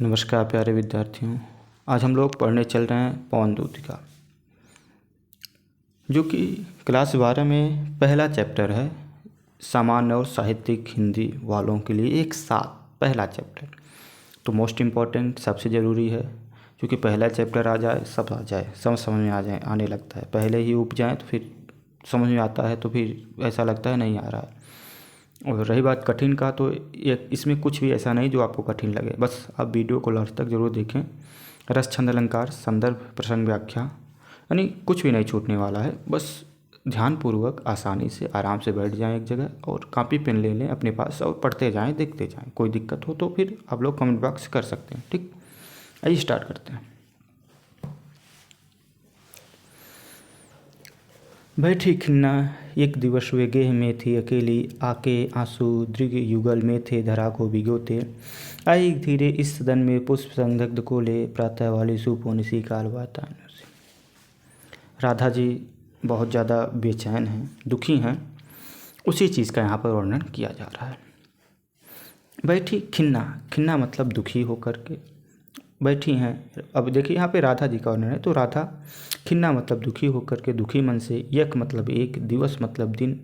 नमस्कार प्यारे विद्यार्थियों। आज हम लोग पढ़ने चल रहे हैं पवन दूतिका, जो कि क्लास 12 में पहला चैप्टर है। सामान्य और साहित्यिक हिंदी वालों के लिए एक साथ पहला चैप्टर तो मोस्ट इम्पॉर्टेंट, सबसे ज़रूरी है। क्योंकि पहला चैप्टर आ जाए, सब आ जाए, समझ में आ जाए, आने लगता है। पहले ही उब जाए तो फिर समझ में आता है, तो फिर ऐसा लगता है नहीं आ रहा है। और रही बात कठिन का, तो ये इसमें कुछ भी ऐसा नहीं जो आपको कठिन लगे। बस आप वीडियो को लास्ट तक जरूर देखें। रस, छंद, अलंकार, संदर्भ, प्रसंग, व्याख्या, यानी कुछ भी नहीं छूटने वाला है। बस ध्यानपूर्वक आसानी से आराम से बैठ जाएं एक जगह और कॉपी पेन ले लें अपने पास और पढ़ते जाएं, देखते जाएं। कोई दिक्कत हो तो फिर आप लोग कमेंट बॉक्स कर सकते हैं। ठीक, आइए स्टार्ट करते हैं। बैठी खिन्ना एक दिवस वे गेह में थी अकेली, आके आंसू दृग युगल में थे धरा को भिगोते। आई धीरे इस सदन में पुष्प संदग्ध को ले, प्रातः वाली सुपोन सी काल वातायनों से। राधा जी बहुत ज़्यादा बेचैन हैं, दुखी हैं। उसी चीज़ का यहाँ पर वर्णन किया जा रहा है। बैठी खिन्ना, खिन्ना मतलब दुखी होकर के बैठी हैं। अब देखिए यहाँ पे राधा जी का वर्णन है, तो राधा खिन्ना मतलब दुखी होकर के, दुखी मन से, यक मतलब एक, दिवस मतलब दिन,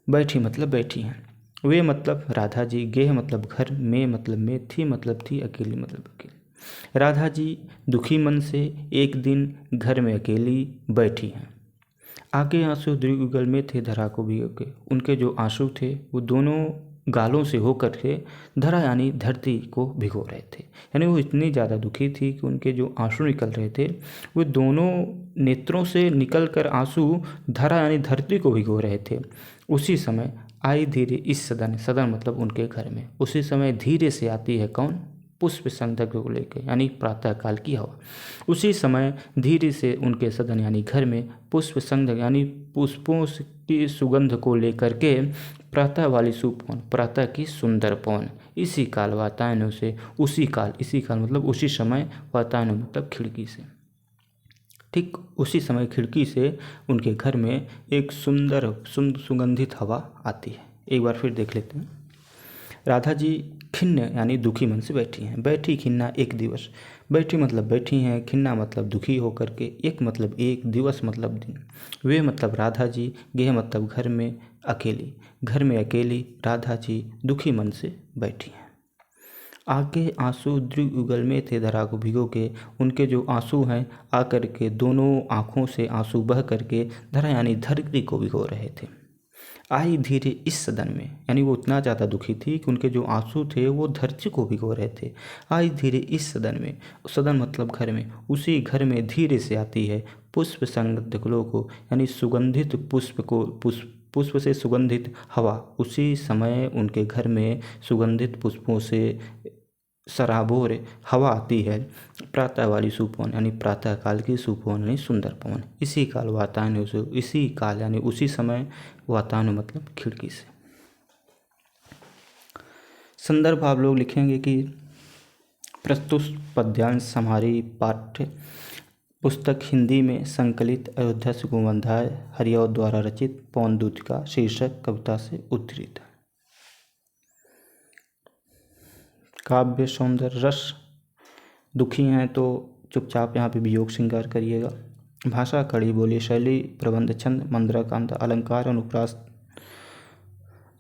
बैठी मतलब बैठी हैं। वे मतलब राधा जी, गेह मतलब घर, में मतलब में, थी मतलब थी, अकेली मतलब अकेली। राधा जी दुखी मन से एक दिन घर में अकेली बैठी हैं। आगे आंसू दृगुगल में थे धरा को भिगो के। उनके जो आंसू थे वो दोनों गालों से होकर के धरा यानी धरती को भिगो रहे थे। यानी वो इतनी ज़्यादा दुखी थी कि उनके जो आंसू निकल रहे थे वो दोनों नेत्रों से निकल कर आंसू धरा यानी धरती को भिगो रहे थे। उसी समय आई धीरे इस सदन, सदन मतलब उनके घर में, उसी समय धीरे से आती है कौन? पुष्प संदग्ध को लेकर, यानी प्रातःकाल की हवा। उसी समय धीरे से उनके सदन यानी घर में पुष्प संदग्ध यानी पुष्पों की सुगंध को लेकर के प्रातः वाली सुपौन, प्रातः की सुंदर पवन। इसी काल वातायनों से, उसी काल, इसी काल मतलब उसी समय, वातायनों मतलब खिड़की से। ठीक उसी समय खिड़की से उनके घर में एक सुंदर सुगंधित हवा आती है। एक बार फिर देख लेते हैं। राधा जी खिन्न यानी दुखी मन से बैठी हैं। बैठी खिन्ना एक दिवस, बैठी मतलब बैठी हैं, खिन्ना मतलब दुखी होकर के, एक मतलब एक, दिवस मतलब दिन। वे मतलब राधा जी, गेह मतलब घर में अकेली, घर में अकेली राधा जी दुखी मन से बैठी हैं। आगे आंसू दृग युगल में थे धरा को भिगो के। उनके जो आंसू हैं आकर के दोनों आँखों से आंसू बह करके धरा यानी धरती को भिगो रहे थे। आई धीरे इस सदन में, यानी वो इतना ज़्यादा दुखी थी कि उनके जो आंसू थे वो धरती को भिगो रहे थे। आई धीरे इस सदन में, सदन मतलब घर में, उसी घर में धीरे से आती है पुष्प संगत को, यानी सुगंधित पुष्प को, पुष्प से सुगंधित हवा। उसी समय उनके घर में सुगंधित पुष्पों से सराबोर हवा आती है। प्रातः वाली सुपवन यानी प्रातः काल की सुपवन यानी सुंदर पवन। इसी काल वातायन से, इसी काल यानी उसी समय, वातायन मतलब खिड़की से। संदर्भ आप लोग लिखेंगे कि प्रस्तुत पद्यांश हमारी पाठ्य पुस्तक हिंदी में संकलित अयोध्या से गोवंधाय हरिऔध द्वारा रचित पवन दूतिका शीर्षक कविता से उद्धृत है। काव्य सौंदर्य रस, दुखी हैं तो चुपचाप यहाँ पे वियोग श्रृंगार करिएगा। भाषा कड़ी बोली शैली, प्रबंध छंद, मंद्राकांत, अलंकार,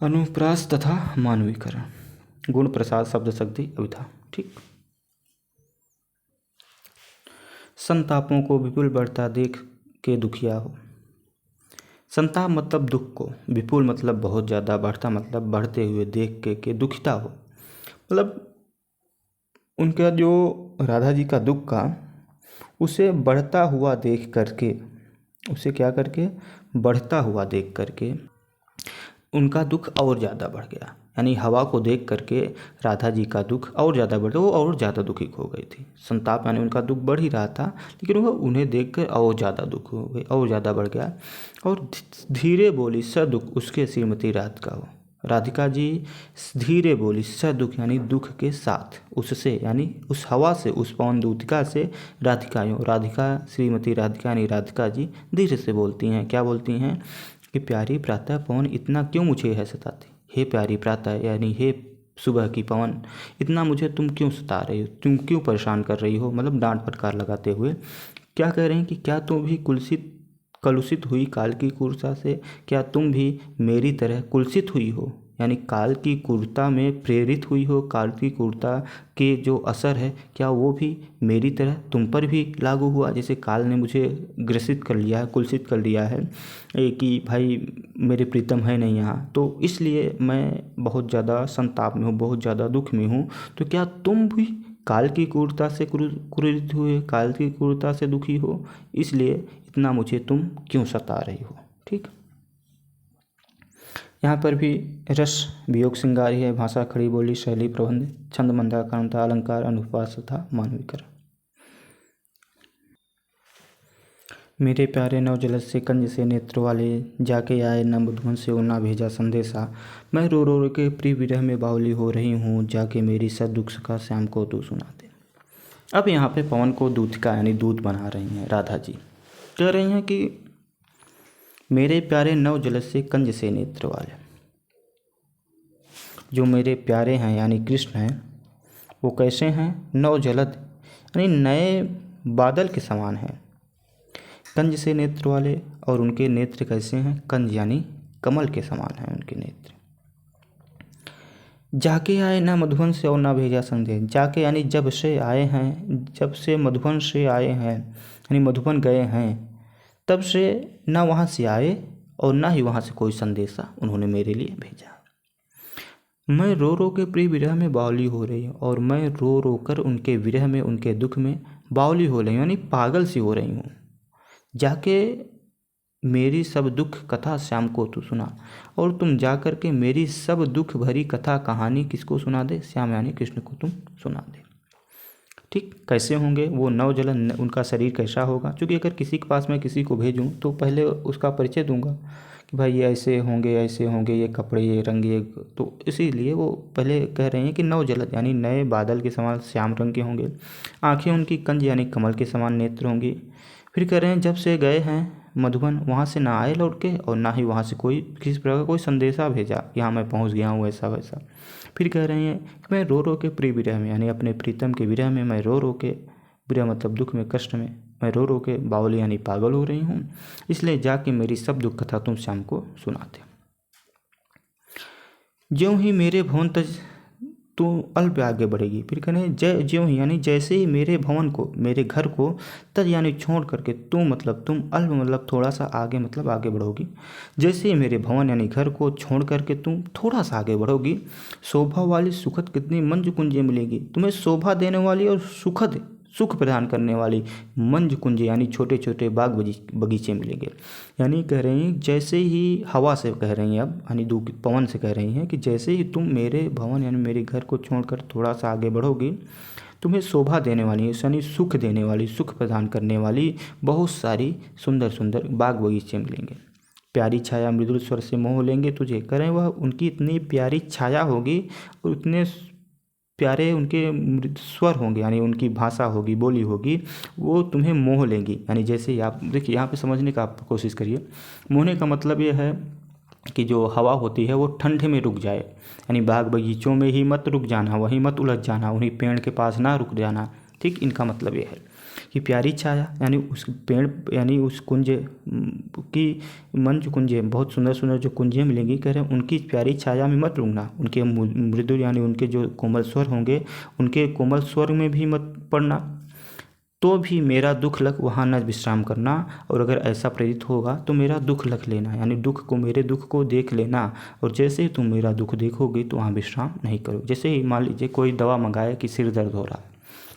अनुप्रास तथा मानवीकरण, गुण प्रसाद, शब्द शक्ति, अभिधा। ठीक। संतापों को विपुल बढ़ता देख के दुखिया हो। संताप मतलब दुख को, विपुल मतलब बहुत ज़्यादा, बढ़ता मतलब बढ़ते हुए देख के दुखिता हो। मतलब उनका जो राधा जी का दुख का, उसे बढ़ता हुआ देख करके, उसे क्या करके, बढ़ता हुआ देख करके उनका दुख और ज़्यादा बढ़ गया। यानी हवा को देख करके राधा जी का दुख और ज़्यादा बढ़ गया, वो और ज़्यादा दुखी हो गई थी। संताप यानी उनका दुख बढ़ ही रहा था, लेकिन वो उन्हें देख कर और ज़्यादा दुख हो गई, और ज़्यादा बढ़ गया। और धीरे बोली स दुख उसके श्रीमती राधिका हो। राधिका जी धीरे बोली, स दुख यानी दुख के साथ, उससे यानी उस हवा से, उस पवन दूतिका से राधिका श्रीमती राधिका यानी राधिका जी धीरे से बोलती हैं। क्या बोलती हैं कि प्यारी प्रातः पवन इतना क्यों मुझे है सताती। हे प्यारी प्रातः यानी हे सुबह की पवन, इतना मुझे तुम क्यों सता रही हो, तुम क्यों परेशान कर रही हो, मतलब डांट फटकार लगाते हुए क्या कह रहे हैं कि क्या तुम भी कलुषित हुई काल की क्रूरता से, क्या तुम भी मेरी तरह कुलसित हुई हो, यानी काल की क्रूरता में प्रेरित हुई हो, काल की क्रूरता के जो असर है क्या वो भी मेरी तरह तुम पर भी लागू हुआ, जैसे काल ने मुझे ग्रसित कर लिया है, कुलसित कर लिया है कि भाई मेरे प्रीतम है नहीं यहाँ, तो इसलिए मैं बहुत ज़्यादा संताप में हूँ, बहुत ज़्यादा दुख में हूँ। तो क्या तुम भी काल की क्रूरता से क्रूरित हुए, काल की क्रूरता से दुखी हो, इसलिए इतना मुझे तुम क्यों सता रही हो। ठीक, यहाँ पर भी रस वियोग श्रृंगार है, भाषा खड़ी बोली शैली प्रबंध छंद मंदाकरणता अलंकार अनुपास तथा मानवीकरण। मेरे प्यारे नवजलद से कंज से नेत्र वाले, जाके आए न मधुबन से ना भेजा संदेशा, मैं रो रो के प्रिय विरह में बावली हो रही हूँ, जाके मेरी सब दुख का श्याम को तू सुना दे। अब यहाँ पे पवन को दूत का यानी दूत बना रही हैं राधा जी, कह रही हैं कि मेरे प्यारे नवजलद से कंज से नेत्र वाले, जो मेरे प्यारे हैं यानी कृष्ण हैं, वो कैसे हैं, नवजलद यानी नए बादल के समान हैं, कंज से नेत्र वाले, और उनके नेत्र कैसे हैं, कंज यानी कमल के समान हैं उनके नेत्र। जाके आए ना मधुबन से और ना भेजा संदेश, जाके यानी जब से आए हैं, जब से मधुबन से आए हैं यानी मधुबन गए हैं, तब से ना वहाँ से आए और ना ही वहाँ से कोई संदेशा उन्होंने मेरे लिए भेजा। मैं रो रो के प्रिय विरह में बावली हो रही हूँ, और मैं रो रो कर उनके विरह में, उनके दुख में बावली हो रही हूँ, यानी पागल सी हो रही हूँ। जाके मेरी सब दुख कथा श्याम को तू सुना, और तुम जा कर के मेरी सब दुख भरी कथा कहानी किसको सुना दे, श्याम यानी कृष्ण को तुम सुना दे। ठीक, कैसे होंगे वो नवजलन, उनका शरीर कैसा होगा, क्योंकि अगर किसी के पास मैं किसी को भेजूँ तो पहले उसका परिचय दूंगा कि भाई ये ऐसे होंगे, ये कपड़े, ये रंग, ये, तो इसीलिए वो पहले कह रहे हैं कि नवजलद यानी नए बादल के समान श्याम रंग के होंगे, आँखें उनकी कंज यानी कमल के समान नेत्र होंगी। फिर कह रहे हैं जब से गए हैं मधुबन, वहाँ से ना आए लौट के, और ना ही वहाँ से कोई किसी प्रकार का कोई संदेशा भेजा, यहाँ मैं पहुँच गया हूँ ऐसा वैसा। फिर कह रहे हैं कि मैं रो रो के प्रिय विरह में यानी अपने प्रीतम के विरह में, मैं रो रो के, विरह मतलब दुख में, कष्ट में, मैं रो रो के बावली यानी पागल हो रही हूँ, इसलिए जाके मेरी सब दुख कथा तुम शाम को सुनाते। ज्यों ही मेरे भवन तज तो अल्प आगे बढ़ेगी, फिर कहने ज्यों ही यानी जैसे ही मेरे भवन को, मेरे घर को, तज यानी छोड़ करके, तुम मतलब तुम, अल्प मतलब थोड़ा सा आगे, मतलब आगे बढ़ोगी, जैसे ही मेरे भवन यानी घर को छोड़ करके तुम थोड़ा सा आगे बढ़ोगी, शोभा वाली सुखद कितनी मंज कुंजें मिलेगी, तुम्हें शोभा देने वाली और सुखद सुख प्रदान करने वाली मंज कुंज यानी छोटे छोटे बाग बगीचे मिलेंगे। यानी कह रही हैं जैसे ही हवा से कह रही हैं, अब यानी पवन से कह रही हैं कि जैसे ही तुम मेरे भवन यानी मेरे घर को छोड़कर थोड़ा सा आगे बढ़ोगी, तुम्हें शोभा देने वाली यानी सुख देने वाली, सुख प्रदान करने वाली बहुत सारी सुंदर सुंदर बाग बगीचे मिलेंगे। प्यारी छाया मृदुल स्वर से मोह लेंगे तुझे, करें वह उनकी इतनी प्यारी छाया होगी और इतने प्यारे उनके स्वर होंगे यानी उनकी भाषा होगी, बोली होगी, वो तुम्हें मोह लेंगी। यानी जैसे ही आप देखिए, यहाँ पे समझने का आप कोशिश करिए, मोहने का मतलब ये है कि जो हवा होती है वो ठंडे में रुक जाए, यानी बाग बगीचों में ही मत रुक जाना, वहीं मत उलझ जाना, उन्हीं पेड़ के पास ना रुक जाना। ठीक, इनका मतलब ये है कि प्यारी छाया यानी उस पेड़ यानी उस कुंज की मंच कुंजें, बहुत सुंदर सुंदर जो कुंजें मिलेंगी, कह रहे हैं उनकी प्यारी छाया में मत रुकना, उनके मृदुल यानी उनके जो कोमल स्वर होंगे, उनके कोमल स्वर में भी मत पड़ना, तो भी मेरा दुख लग वहाँ न विश्राम करना, और अगर ऐसा प्रेरित होगा तो मेरा दुख लग लेना, यानी दुख को, मेरे दुख को देख लेना, और जैसे ही तुम मेरा दुख देखोगे तो वहाँ विश्राम नहीं करो। जैसे ही मान लीजिए कोई दवा मंगाए कि सिर दर्द हो रहा है,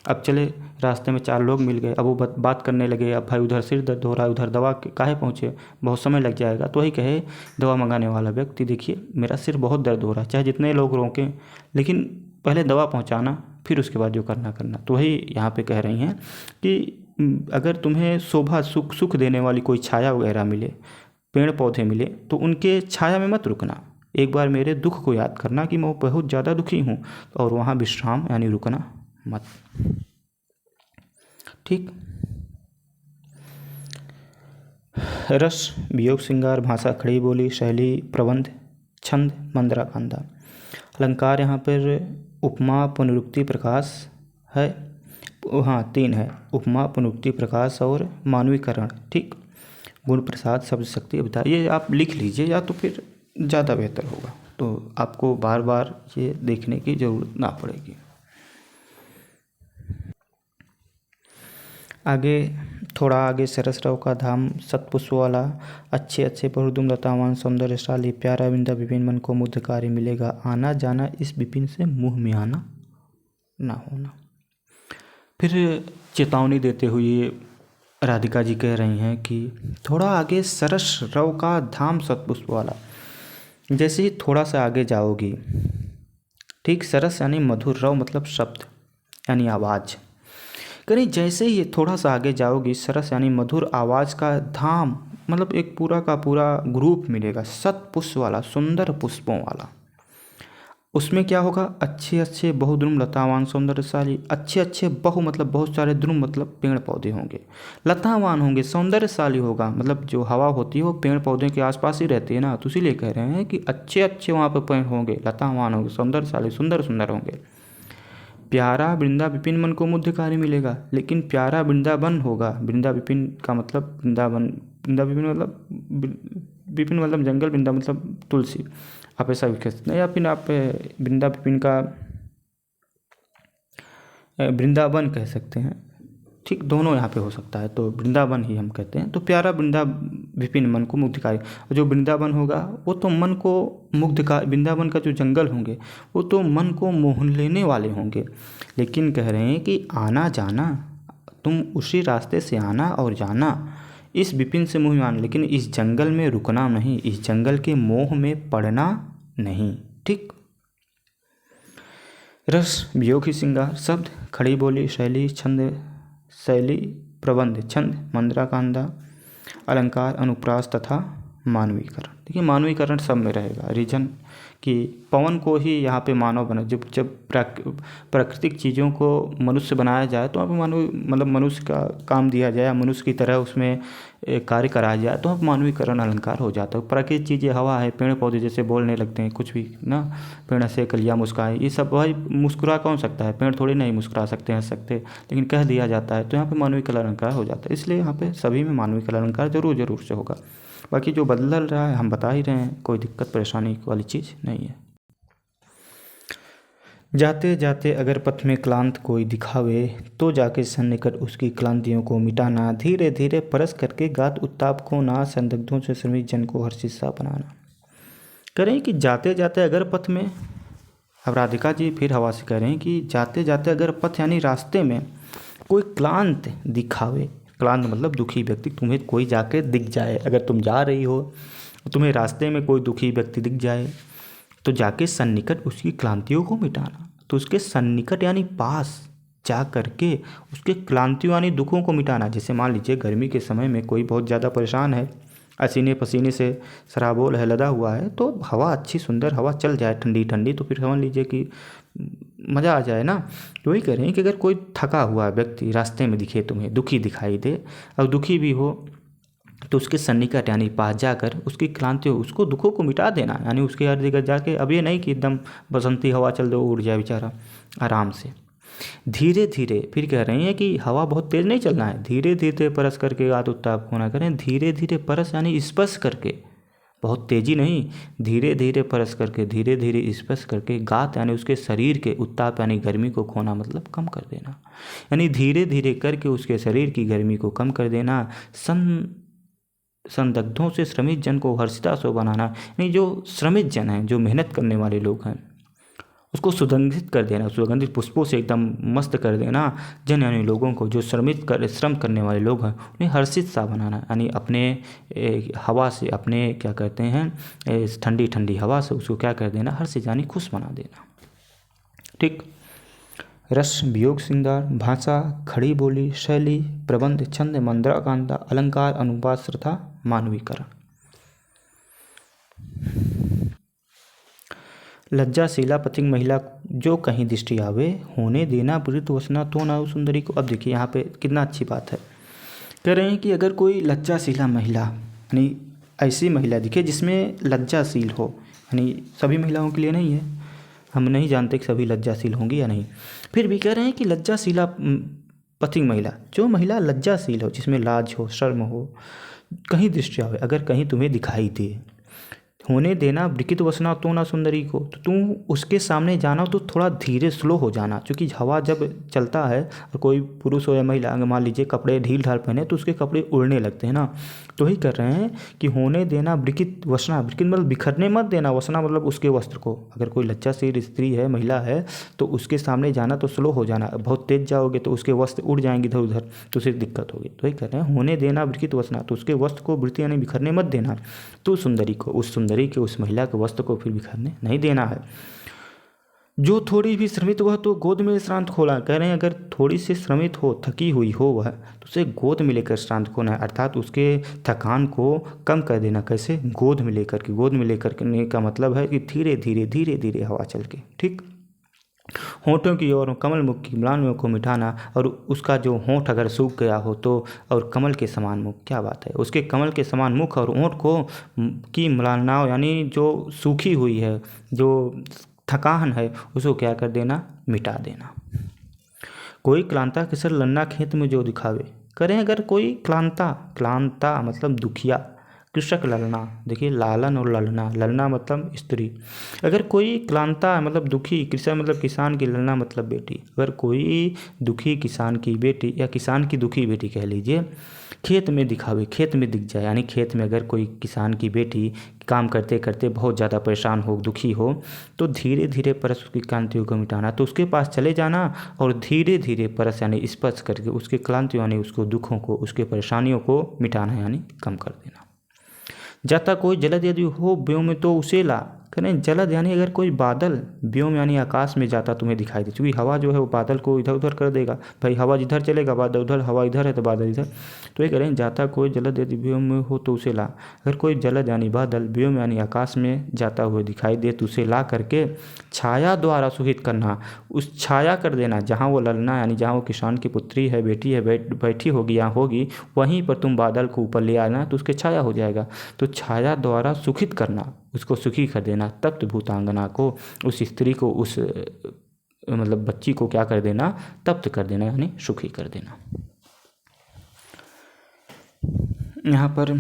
अब चले रास्ते में 4 लोग मिल गए, अब वो बात करने लगे, अब भाई उधर सिर दर्द हो रहा है, उधर दवा काहे पहुँचे, बहुत समय लग जाएगा, तो वही कहे दवा मंगाने वाला व्यक्ति, देखिए मेरा सिर बहुत दर्द हो रहा है, चाहे जितने लोग रोकें, लेकिन पहले दवा पहुँचाना, फिर उसके बाद जो करना। तो वही यहाँ पे कह रही हैं कि अगर तुम्हें शोभा सुख देने वाली कोई छाया वगैरह मिले, पेड़ पौधे मिले, तो उनके छाया में मत रुकना, एक बार मेरे दुख को याद करना कि मैं बहुत ज़्यादा दुखी हूँ, और वहाँ विश्राम यानी रुकना मत। ठीक, रस वियोग श्रृंगार भाषा खड़ी बोली शैली प्रबंध छंद मंदरा कांदा अलंकार यहाँ पर उपमा, पुनरुक्ति, प्रकाश है। हाँ 3 है, उपमा, पुनरुक्ति, प्रकाश और मानवीकरण। ठीक, गुण, प्रसाद, शब्द, शक्ति, अभिधा। ये आप लिख लीजिए या तो फिर ज़्यादा बेहतर होगा, तो आपको बार बार ये देखने की ज़रूरत ना पड़ेगी। थोड़ा आगे सरस रव का धाम, सतपुष्प वाला, अच्छे अच्छे बहुदुम लतावान, सौंदर्यशाली, प्यारा विंदा विपिन, मन को मुग्धकारी मिलेगा, आना जाना इस विपिन से मुँह में आना ना होना। फिर चेतावनी देते हुए राधिका जी कह रही हैं कि थोड़ा आगे सरस रव का धाम, सतपुष्प वाला। जैसे ही थोड़ा सा आगे जाओगी, ठीक, सरस यानी मधुर, रव मतलब शब्द यानी आवाज़, कहीं जैसे ही थोड़ा सा आगे जाओगी, सरस यानी मधुर आवाज़ का धाम मतलब एक पूरा का पूरा ग्रुप मिलेगा, सतपुष्प वाला, सुंदर पुष्पों वाला। उसमें क्या होगा, अच्छे अच्छे बहुद्रुम लतावान, सौंदर्यशाली, अच्छे अच्छे बहु मतलब बहुत सारे, द्रुम मतलब पेड़ पौधे होंगे, लतावान होंगे, सौंदर्यशाली होगा मतलब जो हवा होती है वो पेड़ पौधे के आसपास ही रहती है ना, तो इसीलिए कह रहे हैं कि अच्छे अच्छे वहाँ पर पेड़ होंगे, लतावान होंगे, सौंदर्यशाली, सुंदर सुंदर होंगे। प्यारा वृंदा विपिन, मन को मुग्धकारी मिलेगा, लेकिन प्यारा वृंदावन होगा। वृंदा विपिन का मतलब वृंदावन, वृंदा विपिन मतलब विपिन मतलब जंगल, वृंदा मतलब तुलसी, आप ऐसा भी कह सकते हैं, या फिर आप वृंदा विपिन का वृंदावन कह सकते हैं। ठीक, दोनों यहाँ पे हो सकता है, तो वृंदावन ही हम कहते हैं। तो प्यारा वृंदा विपिन, मन को मुग्धकारी, जो वृंदावन होगा वो तो मन को मुग्धकारी, वृंदावन का जो जंगल होंगे वो तो मन को मोह लेने वाले होंगे। लेकिन कह रहे हैं कि आना जाना, तुम उसी रास्ते से आना और जाना, इस विपिन से मुँह मान, लेकिन इस जंगल में रुकना नहीं, इस जंगल के मोह में पड़ना नहीं। ठीक, रस, वियोग ही श्रृंगार, शब्द, खड़ी बोली, शैली, छंद, शैली, प्रबंध, छंद, मंद्रा कांदा, अलंकार, अनुप्रास तथा मानवीकरण। देखिए मानवीकरण सब में रहेगा। रीजन कि पवन को ही यहाँ पे मानव बना, जब प्राकृतिक चीज़ों को मनुष्य बनाया जाए तो वहाँ पे मानव मतलब मनुष्य का काम दिया जाए, मनुष्य की तरह उसमें कार्य कराया जाए, तो वहाँ मानवीकरण अलंकार हो जाता है। प्राकृतिक चीज़ें, हवा है, पेड़ पौधे जैसे बोलने लगते हैं, कुछ भी ना, पेड़ से कलियाँ मुस्काए, ये सब भाई मुस्कुरा कौन सकता है, पेड़ थोड़ी नहीं मुस्कुरा सकते, हंस सकते, लेकिन कह दिया जाता है, तो यहाँ पे मानवीकरण अलंकार हो जाता है। इसलिए यहाँ पे सभी में मानवीकरण अलंकार जरूर से होगा। बाकी जो बदल रहा है हम बता ही रहे हैं, कोई दिक्कत परेशानी वाली चीज़ नहीं है। जाते जाते अगर पथ में क्लांत कोई दिखावे, तो जाके सन्निकट उसकी क्लांतियों को मिटाना, धीरे धीरे परस करके गात उत्ताप को ना, संदिग्धों से श्रमिक जन को हर्षित सा बनाना। करें कि जाते जाते अगर पथ में, अब राधिका जी फिर हवा से कह रहे हैं कि जाते जाते अगर पथ यानी रास्ते में कोई क्लांत दिखावे, क्लांत मतलब दुखी व्यक्ति, तुम्हें कोई जाके दिख जाए, अगर तुम जा रही हो तुम्हें रास्ते में कोई दुखी व्यक्ति दिख जाए, तो जाके सन्निकट उसकी क्लांतियों को मिटाना। तो उसके सन्निकट यानी पास जा करके उसके क्लांतियों यानी दुखों को मिटाना। जैसे मान लीजिए गर्मी के समय में कोई बहुत ज़्यादा परेशान है, पसीने पसीने से सराबोल है, लदा हुआ है, तो हवा अच्छी सुंदर हवा चल जाए ठंडी ठंडी, तो फिर समझ लीजिए कि मज़ा आ जाए ना। तो वही कह रहे हैं कि अगर कोई थका हुआ व्यक्ति रास्ते में दिखे, तुम्हें दुखी दिखाई दे, और दुखी भी हो, तो उसके सन्निकट यानी पास जाकर उसकी क्लांति हो, उसको दुखों को मिटा देना, यानी उसके हर जगह जाके, अब ये नहीं कि एकदम बसंती हवा चल दो उड़ जाए बेचारा, आराम से धीरे धीरे। फिर कह रहे हैं कि हवा बहुत तेज नहीं चलना है, धीरे धीरे परस करके गात उत्ताप होना करें, धीरे धीरे परस यानी स्पर्श करके, बहुत तेजी नहीं, धीरे धीरे परस करके, धीरे धीरे स्पर्श करके, गात यानी उसके शरीर के, उत्ताप यानी गर्मी को खोना मतलब कम कर देना, यानी धीरे धीरे करके उसके शरीर की गर्मी को कम कर देना, संदिग्धों से श्रमिक जन को हर्षिता सो बनाना, यानी जो श्रमिक जन हैं, जो मेहनत करने वाले लोग हैं, उसको सुगंधित कर देना, सुगंधित पुष्पों से एकदम मस्त कर देना। जन यानी लोगों को, जो श्रम करने वाले लोग हैं उन्हें हर्षित सा बनाना, यानी अपने हवा से, अपने क्या कहते हैं ठंडी ठंडी हवा से उसको क्या कर देना, हर्षित यानी खुश बना देना। ठीक, रस, वियोग, श्रृंगार, भाषा, खड़ी बोली, शैली, प्रबंध, छंद, मंद्रा कांता, अलंकार, अनुपात तथा मानवीकरण। लज्जाशीला पथिक महिला जो कहीं दृष्टि आवे, होने देना वृत वसना तो ना सुंदरी को। अब देखिए यहाँ पे कितना अच्छी बात है, कह रहे हैं कि अगर कोई लज्जाशीला महिला यानी ऐसी महिला दिखे जिसमें लज्जाशील हो, यानी सभी महिलाओं के लिए नहीं है, हम नहीं जानते कि सभी लज्जाशील होंगी या नहीं। फिर भी कह रहे हैं कि लज्जाशीला पथिक महिला, जो महिला लज्जाशील हो, जिसमें लाज हो, शर्म हो, कहीं दृष्टि आवे, अगर कहीं तुम्हें दिखाई दे, होने देना विकृत वसना तो ना सुंदरी को, तो तुम उसके सामने जाना तो थोड़ा धीरे स्लो हो जाना, क्योंकि हवा जब चलता है और कोई पुरुष हो या महिला, अगर मान लीजिए कपड़े ढील ढाल पहने तो उसके कपड़े उड़ने लगते हैं ना, तो वही कर रहे हैं कि होने देना विकृत वसना, विकृत मतलब बिखरने मत देना, वसना मतलब उसके वस्त्र को, अगर कोई लज्जाशील स्त्री है, महिला है, तो उसके सामने जाना तो स्लो हो जाना, बहुत तेज जाओगे तो उसके वस्त्र उड़ जाएंगे इधर उधर, तो उसे दिक्कत होगी। तो वही कर रहे हैं, होने देना विकृत वसना, तो उसके वस्त्र को वृत्ति यानी बिखरने मत देना, तो सुंदरी को, उस सुंदरी के, उस महिला के वस्त्र को फिर बिखरने नहीं देना है। जो थोड़ी भी श्रमित वह तो गोद में श्रांत खोला, कह रहे हैं अगर थोड़ी सी श्रमित हो, थकी हुई हो वह, तो उसे गोद में लेकर श्रांत खोना है, अर्थात उसके थकान को कम कर देना। कैसे? गोद में लेकर के। गोद में लेकर के का मतलब है कि धीरे धीरे धीरे धीरे हवा चल के, ठीक। होंठों की ओर कमल मुख की म्लान को मिटाना, और उसका जो होंठ अगर सूख गया हो तो, और कमल के समान मुख, क्या बात है, उसके कमल के समान मुख और होंठ को की म्लानना यानी जो सूखी हुई है, जो थकान है, उसको क्या कर देना, मिटा देना। कोई क्लांता किसर लन्ना खेत में जो दिखावे, करें अगर कोई क्लांता, क्लांता मतलब दुखिया, कृषक ललना, देखिए लालन और ललना, ललना मतलब स्त्री, अगर कोई क्लांता मतलब दुखी, कृषक मतलब किसान की, ललना मतलब बेटी, अगर कोई दुखी किसान की बेटी या किसान की दुखी बेटी कह लीजिए, खेत में दिखावे, खेत में दिख जाए, यानी खेत में अगर कोई किसान की बेटी काम करते करते बहुत ज़्यादा परेशान हो, दुखी हो, तो धीरे धीरे परस उसकी क्लांतियों को मिटाना, तो उसके पास चले जाना और धीरे धीरे परस यानी स्पर्श करके उसके क्लांतियों यानी उसको दुखों को, उसके परेशानियों को मिटाना यानी कम कर देना। जाता कोई जलद यदि हो व्योम में तो उसे ला, करें जलद यानी अगर कोई बादल व्योम यानी आकाश में जाता तुम्हें दिखाई दे, क्योंकि हवा जो है वो बादल को इधर उधर कर देगा, भाई हवा जिधर चलेगा बादल उधर, हवा इधर है तो बादल इधर, तो ये करें जाता कोई जलद यदि व्योम में हो तो उसे ला, अगर कोई जलद यानी बादल व्योम यानी आकाश में जाता हुआ दिखाई दे तो उसे ला करके छाया द्वारा सुहित करना, उस छाया कर देना, जहाँ वो ललना यानी जहाँ वो किसान की पुत्री है, बेटी है, बैठी होगी या होगी, वहीं पर तुम बादल को ऊपर ले आना तो उसके छाया हो जाएगा, तो छाया द्वारा सुखित करना, उसको सुखी कर देना, तप्त भूतांगना को, उस स्त्री को, उस मतलब बच्ची को क्या कर देना, तप्त कर देना यानी सुखी कर देना। यहाँ पर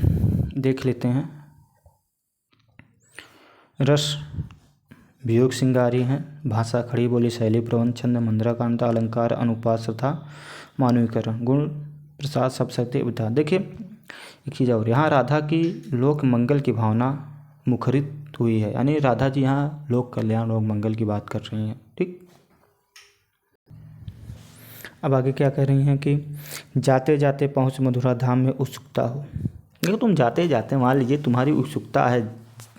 देख लेते हैं रस वियोग श्रृंगारी हैं, भाषा खड़ी बोली शैली प्रबंध छंद मंद्राकांता अलंकार अनुपात तथा मानवीकरण गुण प्रसाद सब शक्ति उद्धार। देखिए एक चीज़ और, यहाँ राधा की लोक मंगल की भावना मुखरित हुई है, यानी राधा जी यहाँ लोक कल्याण लोक मंगल की बात कर रही हैं, ठीक। अब आगे क्या कह रही हैं कि जाते जाते पहुँच मथुरा धाम में उत्सुकता हो, देखो तुम जाते जाते मान लीजिए तुम्हारी उत्सुकता है,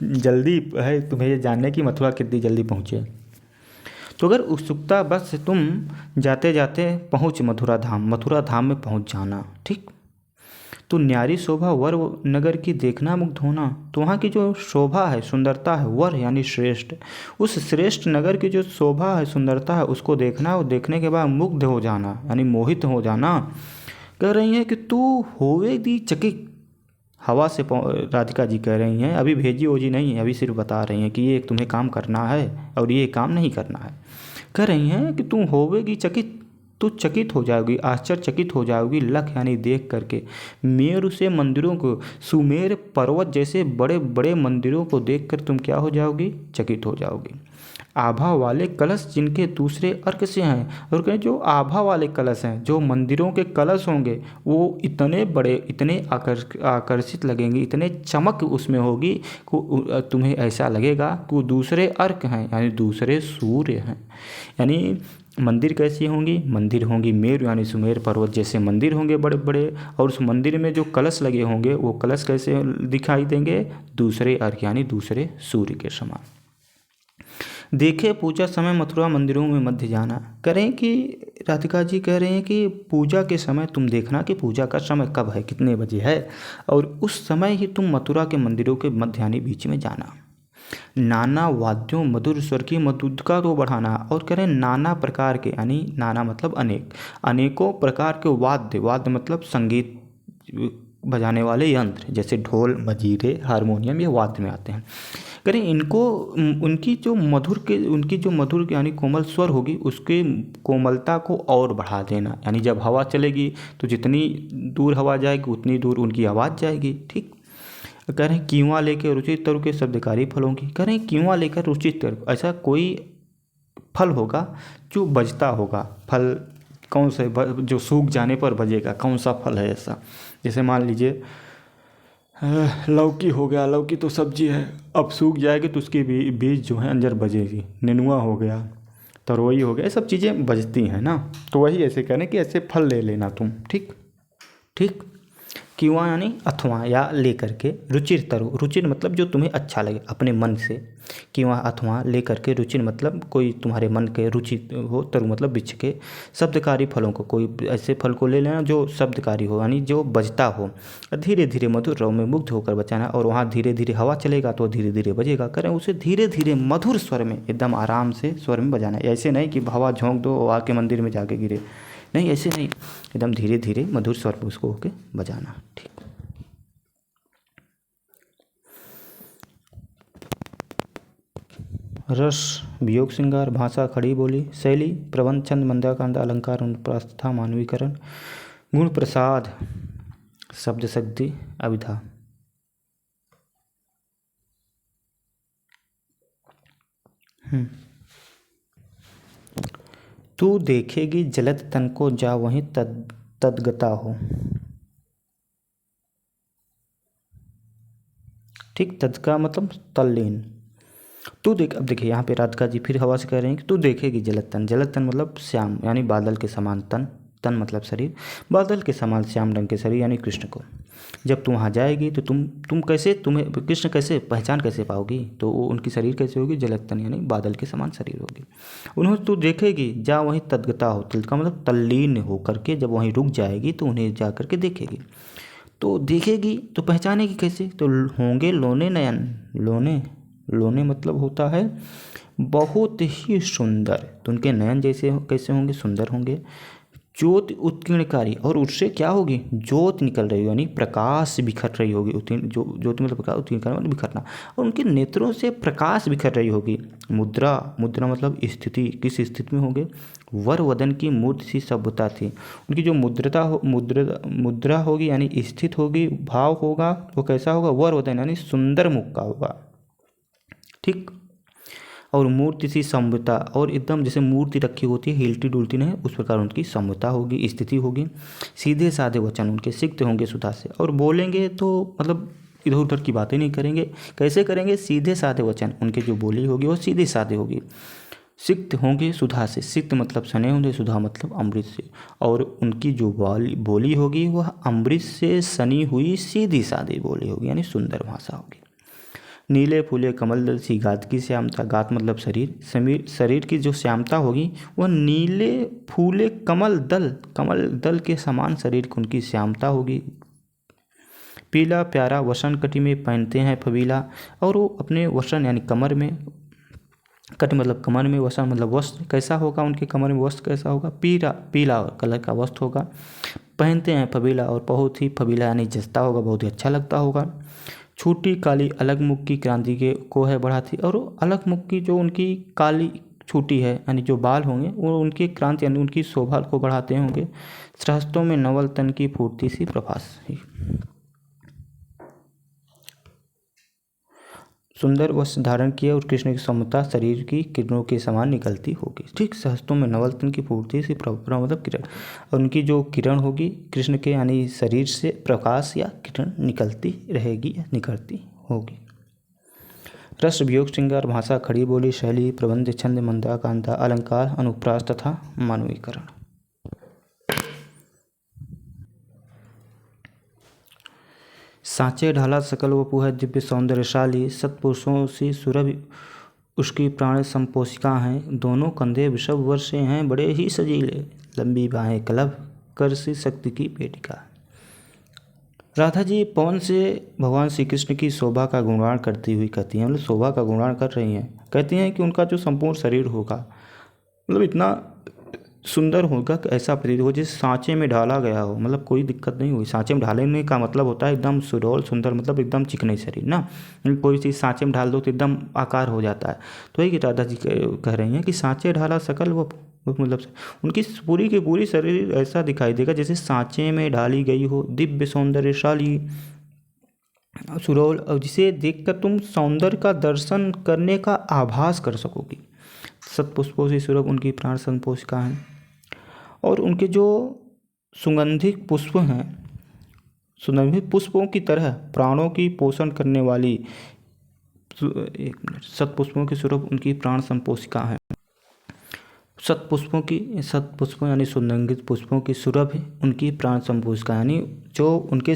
जल्दी है तुम्हें ये जानने की मथुरा कितनी जल्दी पहुँचे, तो अगर उत्सुकता बस तुम जाते जाते पहुँच मथुरा धाम में पहुँच जाना, ठीक। तो न्यारी शोभा वर नगर की देखना मुग्ध होना, तो वहाँ की जो शोभा है, सुंदरता है, वर यानी श्रेष्ठ, उस श्रेष्ठ नगर की जो शोभा है, सुंदरता है, उसको देखना और देखने के बाद मुग्ध हो जाना यानी मोहित हो जाना। कह रही हैं कि तू होवेगी चकित, हवा से राधिका जी कह रही हैं, अभी भेजी ओजी नहीं है, अभी सिर्फ बता रही हैं कि ये तुम्हें काम करना है और ये काम नहीं करना है। कह रही हैं कि तू होवेगी चकित, तो चकित हो जाओगी, आश्चर्यचकित हो जाओगी, लख यानी देख करके, मेरु से मंदिरों को, सुमेर पर्वत जैसे बड़े बड़े मंदिरों को देखकर तुम क्या हो जाओगी, चकित हो जाओगी। आभा वाले कलश जिनके दूसरे अर्क से हैं, और कहें जो आभा वाले कलश हैं, जो मंदिरों के कलश होंगे वो इतने बड़े, इतने आकर्षित लगेंगे, इतने चमक उसमें होगी कि तुम्हें ऐसा लगेगा कि वो दूसरे अर्क हैं यानी दूसरे सूर्य हैं। यानी मंदिर कैसी होंगी, मंदिर होंगी मेरु यानी सुमेर पर्वत जैसे मंदिर होंगे बड़े बड़े, और उस मंदिर में जो कलश लगे होंगे वो कलश कैसे दिखाई देंगे, दूसरे अर्क यानी दूसरे सूर्य के समान। देखे पूजा समय मथुरा मंदिरों में मध्य जाना, करें कि राधिका जी कह रहे हैं कि पूजा के समय तुम देखना कि पूजा का समय कब है, कितने बजे है, और उस समय ही तुम मथुरा के मंदिरों के मध्य यानी बीच में जाना। नाना वाद्यों मधुर स्वर की मधुरता को बढ़ाना, और कह रहे हैं नाना प्रकार के, यानी नाना मतलब अनेक, अनेकों प्रकार के वाद्य, वाद्य मतलब संगीत बजाने वाले यंत्र जैसे ढोल, मजीरे, हारमोनियम, ये वाद्य में आते हैं। करें इनको उनकी जो मधुर यानी कोमल स्वर होगी उसके कोमलता को और बढ़ा देना, यानी जब हवा चलेगी तो जितनी दूर हवा जाएगी उतनी दूर उनकी आवाज़ जाएगी। ठीक। कह रहे हैं कीवा लेकर रुचित तरु के शब्दकारी फलों की। कह रहे हैं कीवा लेकर रुचित तरु, ऐसा कोई फल होगा जो बजता होगा। फल कौन सा जो सूख जाने पर बजेगा, कौन सा फल है ऐसा? जैसे मान लीजिए लौकी हो गया, लौकी तो सब्जी है, अब सूख जाएगी तो उसकी बीज जो है अंदर बजेगी। नेनुआ हो गया, तरोई हो गया, ये सब चीज़ें बजती हैं ना। तो वही ऐसे करें कि ऐसे फल ले लेना तुम। ठीक ठीक। कीवा यानी अथवा या लेकर के, रुचिर तरु, रुचिर मतलब जो तुम्हें अच्छा लगे अपने मन से। कीवा अथवा लेकर के, रुचिर मतलब कोई तुम्हारे मन के रुचि हो, तरु मतलब बिछ के, शब्दकारी फलों को, कोई ऐसे फल को ले लेना जो शब्दकारी हो यानी जो बजता हो। धीरे धीरे मधुर रव में मुग्ध होकर बचाना, और वहाँ धीरे धीरे हवा चलेगा तो धीरे धीरे बजेगा। करें उसे धीरे धीरे मधुर स्वर में, एकदम आराम से स्वर में बजाना। ऐसे नहीं कि हवा झोंक दो और आके मंदिर में जाके गिरे, नहीं ऐसे नहीं, एकदम धीरे धीरे मधुर स्वर पर उसको होके बजाना। ठीक। रस वियोग श्रृंगार, भाषा खड़ी बोली, शैली प्रबंध, छंद मंदाकांत, अलंकार अनुप्रास तथा मानवीकरण, गुण प्रसाद, शब्द शक्ति, अभिधा। तू देखेगी जलत तन को, जा वहीं तदगता हो। ठीक। तद का मतलब तल्लीन। तू देख, अब देखिए यहाँ पे राधिका जी फिर हवा से कह रहे हैं कि तू देखेगी जलत तन। जलत तन मतलब श्याम यानी बादल के समान तन, तन मतलब शरीर, बादल के समान श्याम रंग के शरीर यानी कृष्ण को। जब तू वहाँ जाएगी तो तुम कैसे, तुम्हें कृष्ण कैसे पहचान कैसे पाओगी? तो वो उनकी शरीर कैसे होगी? जलत तन यानी बादल के समान शरीर होगी। उन्हें तू देखेगी, जा वहीं तदगता हो, तद का मतलब तल्लीन हो करके, जब वहीं रुक जाएगी तो उन्हें जा करके देखेगी। तो देखेगी तो पहचानेगी कैसे? तो होंगे लोने नयन, लोने मतलब होता है बहुत ही सुंदर, तो उनके नयन जैसे कैसे होंगे? सुंदर होंगे। ज्योति उत्कीर्णकारी, और उससे क्या होगी? ज्योत निकल रही होगी यानी प्रकाश बिखर रही होगी। ज्योति मतलब प्रकाश, उत्कीर्णकारी मतलब बिखरना, और उनके नेत्रों से प्रकाश बिखर रही होगी। मुद्रा मतलब स्थिति, किस स्थिति में होंगे? वर वदन की मूर्ति सी सभ्यता थी। उनकी जो मुद्रा होगी यानी स्थित होगी, भाव होगा वो कैसा होगा? वर वदन यानी सुंदर मुख का होगा। ठीक। और मूर्ति सी सभ्यता, और एकदम जैसे मूर्ति रखी होती है हिलती डुलती नहीं, उस प्रकार उनकी सभ्यता होगी, स्थिति होगी। सीधे साधे वचन उनके सिक्त होंगे सुधा से, और बोलेंगे तो मतलब इधर उधर की बातें नहीं करेंगे। कैसे करेंगे? सीधे साधे वचन, उनके जो बोली होगी वो सीधे साधे होगी। सिक्त होंगे सुधा से, सिक्त मतलब सने होंगे, सुधा मतलब अमृत से, और उनकी जो बोली होगी वह अमृत से सनी हुई सीधी सादी बोली होगी यानी सुंदर भाषा होगी। नीले फूले कमल दल सी गात की श्यामता, गात मतलब शरीर, शरीर की जो श्यामता होगी वह नीले फूले कमल दल के समान शरीर की उनकी श्यामता होगी। पीला प्यारा वसन कटी में पहनते हैं फबीला, और वो अपने वसन यानी कमर में, कट मतलब कमर में, वसन मतलब वस्त्र कैसा होगा? उनके कमर में वस्त्र कैसा होगा? पीला कलर का वस्त्र होगा। पहनते हैं फबीला, और बहुत ही फबीला यानी जचता होगा, बहुत ही अच्छा लगता होगा। छोटी काली अलग मुख की क्रांति को है बढ़ाती, और अलग मुख की जो उनकी काली छोटी है यानी जो बाल होंगे वो उनकी क्रांति यानी उनकी शोभा को बढ़ाते होंगे। सहस्त्रों में नवल तन की फूर्ति सी प्रभास, सुंदर वस्त्र धारण किए और कृष्ण की समता शरीर की किरणों के समान निकलती होगी। ठीक। सहस्त्रों में नवल तन की फूर्ति से मतलब किरण, और उनकी जो किरण होगी कृष्ण के यानी शरीर से प्रकाश या किरण निकलती रहेगी या निकलती होगी। रस वियोग श्रृंगार, भाषा खड़ी बोली, शैली प्रबंध, छंद मंदाकांता, अलंकार अनुप्रास तथा मानवीकरण। सांचे ढाला सकल वपु है दिव्य सौंदर्यशाली, सत्पुरुषों से सुरभि उसकी प्राण संपोषिका हैं। दोनों कंधे वृषभ वर्षे हैं बड़े ही सजीले, लंबी बाहें कलभ कर सी शक्ति की पेटिका। राधा जी पवन से भगवान श्री कृष्ण की शोभा का गुणगान करती हुई कहती हैं, मतलब शोभा का गुणगान कर रही हैं। कहती हैं कि उनका जो संपूर्ण शरीर होगा मतलब इतना सुंदर होगा कि ऐसा प्रतीत हो जैसे सांचे में ढाला गया हो, मतलब कोई दिक्कत नहीं हुई। सांचे में ढालने का मतलब होता है एकदम सुडौल सुंदर, मतलब एकदम चिकने शरीर ना। कोई चीज़ सांचे में ढाल दो तो एकदम आकार हो जाता है। तो यही राधा जी कह रही हैं कि सांचे ढाला सकल वो मतलब उनकी पूरी की पूरी शरीर ऐसा दिखाई देगा जैसे सांचे में ढाली गई हो, दिव्य सौंदर्यशाली सुडौल, और जिसे देखकर तुम सौंदर्य का दर्शन करने का आभास कर सकोगी। शतपुष्पों से सुरभ उनकी प्राण संपोषिका हैं, और उनके जो सुगंधित पुष्प हैं, सुगंधित पुष्पों की तरह प्राणों की पोषण करने वाली, एक मिनट, शतपुष्पों की सुरभ उनकी प्राण संपोषिका हैं। शतपुष्पों यानी सुगंधित पुष्पों की सुरभ उनकी प्राण संपोषिका, यानी जो उनके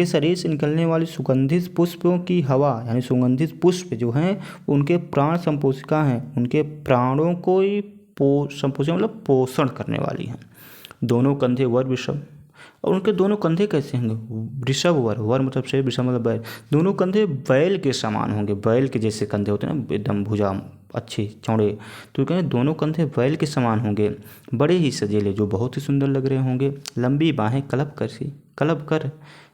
शरीर से निकलने वाली सुगंधित पुष्पों की हवा, यानी सुगंधित पुष्प जो हैं उनके प्राण संपोषिका हैं, उनके प्राणों को ही संपोषण मतलब पोषण करने वाली हैं। दोनों कंधे वर वृषभ, और उनके दोनों कंधे कैसे होंगे? वृषभ वर मतलब से, वृषभ मतलब बैल। दोनों कंधे बैल के समान होंगे, बैल के जैसे कंधे होते हैं ना, एकदम भुजा अच्छे चौड़े। तो कहें दोनों कंधे बैल के समान होंगे, बड़े ही सजेले, जो बहुत ही सुंदर लग रहे होंगे। लंबी बाहें कलब कर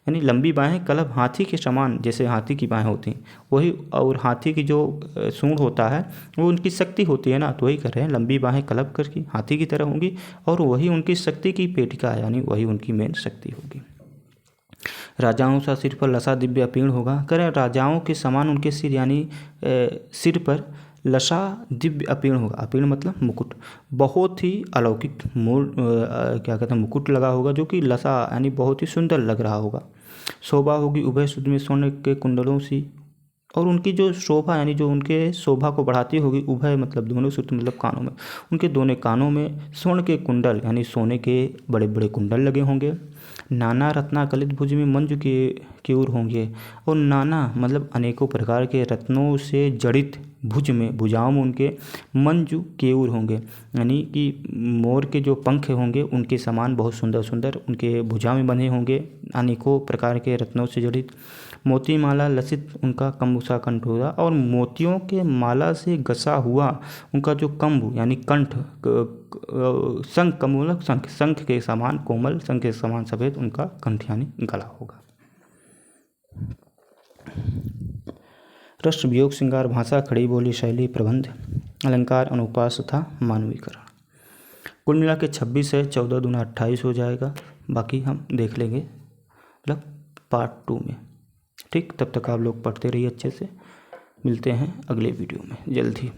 यानी लंबी बाहें कलब हाथी के समान, जैसे हाथी की बाहें होती हैं वही, और हाथी की जो सूंड होता है वो उनकी शक्ति होती है ना, तो वही कर रहे हैं, लंबी बाहें कलब कर की हाथी की तरह होंगी, और वही उनकी शक्ति की पेटिका है, यानी वही उनकी मेन शक्ति होगी। राजाओं सा सिर पर लसा दिव्य अपीर्ण होगा, करें राजाओं के समान उनके सिर, यानी सिर पर लसा दिव्य अपीर्ण होगा। अपीर्ण मतलब मुकुट, बहुत ही अलौकिक क्या कहते हैं मुकुट लगा होगा, जो कि लसा यानी बहुत ही सुंदर लग रहा होगा। शोभा होगी उभय सुध में स्वर्ण के कुंडलों सी, और उनकी जो शोभा यानी जो उनके शोभा को बढ़ाती होगी, उभय मतलब दोनों सूत्र मतलब कानों में, उनके दोनों कानों में स्वर्ण के कुंडल यानी सोने के बड़े बड़े कुंडल लगे होंगे। नाना रत्ना कलित भुज में मंजू के केयूर होंगे, और नाना मतलब अनेकों प्रकार के रत्नों से जड़ित भुज में भुजाओं में उनके मंजू केयूर होंगे, यानी कि मोर के जो पंख होंगे उनके समान बहुत सुंदर सुंदर उनके भुजा में बंधे होंगे, अनेकों प्रकार के रत्नों से जड़ित। मोती माला लसित उनका कम्बुसा कंठ होगा, और मोतियों के माला से घसा हुआ उनका जो कम्बु यानी कंठ, शंख कम्बु मतलब शंख के समान कोमल, शंख के समान सफ़ेद उनका कंठ यानी गला होगा। रस वियोग श्रृंगार भाषा खड़ी बोली शैली प्रबंध अलंकार अनुपास तथा मानवीकरण। कुल मिला के 26 है, 14 दूना 28 हो जाएगा। बाकी हम देख लेंगे मतलब पार्ट 2 में। ठीक, तब तक आप लोग पढ़ते रहिए अच्छे से। मिलते हैं अगले वीडियो में जल्द ही।